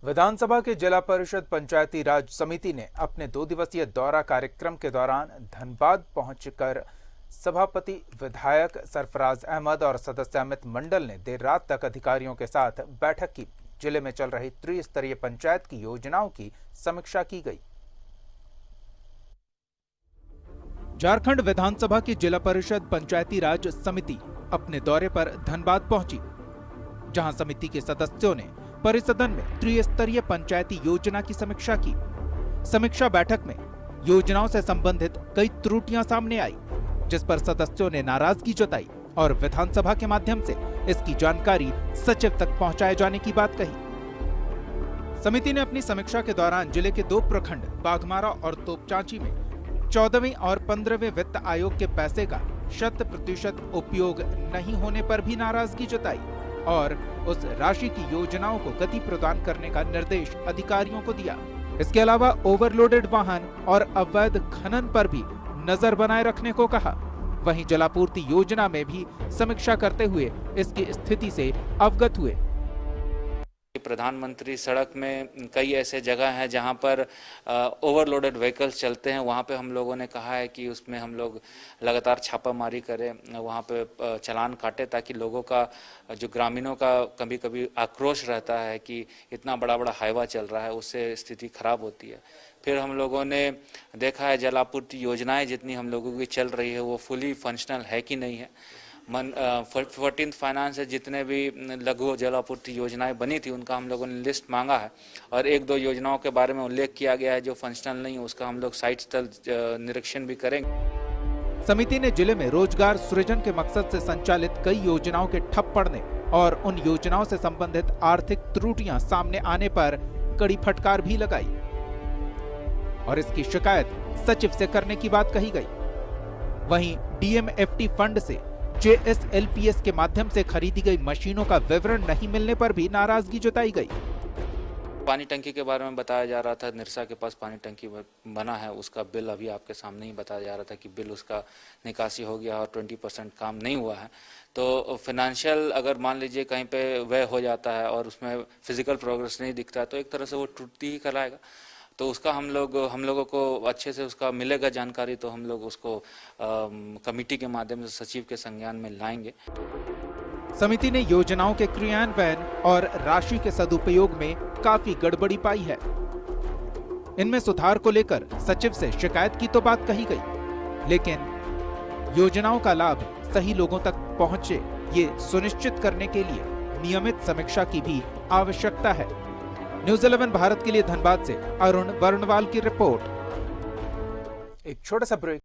विधानसभा के जिला परिषद पंचायती राज समिति ने अपने 2 दिवसीय दौरा कार्यक्रम के दौरान धनबाद पहुंचकर सभापति विधायक सरफराज अहमद और सदस्य अमित मंडल ने देर रात तक अधिकारियों के साथ बैठक की। जिले में चल रही त्रिस्तरीय पंचायत की योजनाओं की समीक्षा की गई। झारखंड विधानसभा की जिला परिषद पंचायती राज समिति अपने दौरे पर धनबाद पहुंची, जहां समिति के सदस्यों ने परिसदन में त्रिस्तरीय पंचायती योजना की समीक्षा की। समीक्षा बैठक में योजनाओं से संबंधित कई त्रुटियां सामने आई, जिस पर सदस्यों ने नाराजगी जताई और विधानसभा के माध्यम से इसकी जानकारी सचिव तक पहुंचाए जाने की बात कही। समिति ने अपनी समीक्षा के दौरान जिले के 2 प्रखंड बाघमारा और तोपचांची में 14वें और 15वें वित्त आयोग के पैसे का 100% उपयोग नहीं होने पर भी नाराजगी जताई और उस राशि की योजनाओं को गति प्रदान करने का निर्देश अधिकारियों को दिया। इसके अलावा ओवरलोडेड वाहन और अवैध खनन पर भी नजर बनाए रखने को कहा। वहीं जलापूर्ति योजना में भी समीक्षा करते हुए इसकी स्थिति से अवगत हुए। प्रधानमंत्री सड़क में कई ऐसे जगह हैं जहां पर ओवरलोडेड व्हीकल्स चलते हैं। वहां पे हम लोगों ने कहा है कि उसमें हम लोग लगातार छापामारी करें, वहां पे चालान काटे, ताकि लोगों का, जो ग्रामीणों का कभी कभी आक्रोश रहता है कि इतना बड़ा बड़ा हाईवा चल रहा है, उससे स्थिति खराब होती है। फिर हम लोगों ने देखा है जलापूर्ति योजनाएं जितनी हम लोगों की चल रही है वो फुली फंक्शनल है कि नहीं है। 14th फाइनेंस से जितने भी लघु जलापूर्ति योजनाएं बनी थी उनका हम लोगों ने लिस्ट मांगा है और 1-2 योजनाओं के बारे में उल्लेख किया गया है जो फंक्शनल नहीं है, उसका हम लोग साइट स्थल निरीक्षण भी करेंगे। समिति ने जिले में रोजगार सृजन के मकसद से संचालित कई योजनाओं के ठप पड़ने और उन योजनाओं से संबंधित आर्थिक त्रुटियां सामने आने पर कड़ी फटकार भी लगाई और इसकी शिकायत सचिव से करने की बात कही गई। वहीं डीएमएफटी फंड से जेएसएलपीएस के माध्यम से खरीदी गई मशीनों का विवरण नहीं मिलने पर भी नाराजगी जताई गई। पानी टंकी के बारे में बताया जा रहा था, निरसा के पास पानी टंकी बना है, उसका बिल अभी आपके सामने ही बताया जा रहा था कि बिल उसका निकासी हो गया और 20% काम नहीं हुआ है। तो फाइनेंशियल अगर मान लीजिए कहीं पे व्यय हो जाता है और उसमें फिजिकल प्रोग्रेस नहीं दिखता है तो एक तरह से वो टूटती ही कराएगा। तो उसका हम लोगों को अच्छे से उसका मिलेगा जानकारी, तो हम लोग उसको कमेटी के माध्यम से सचिव के संज्ञान में लाएंगे। समिति ने योजनाओं के क्रियान्वयन और राशि के सदुपयोग में काफी गड़बड़ी पाई है। इनमें सुधार को लेकर सचिव से शिकायत की तो बात कही गई, लेकिन योजनाओं का लाभ सही लोगों तक पहुंचे ये सुनिश्चित करने के लिए नियमित समीक्षा की भी आवश्यकता है। न्यूज़ 11 भारत के लिए धनबाद से अरुण वर्णवाल की रिपोर्ट। एक छोटा सा ब्रेक।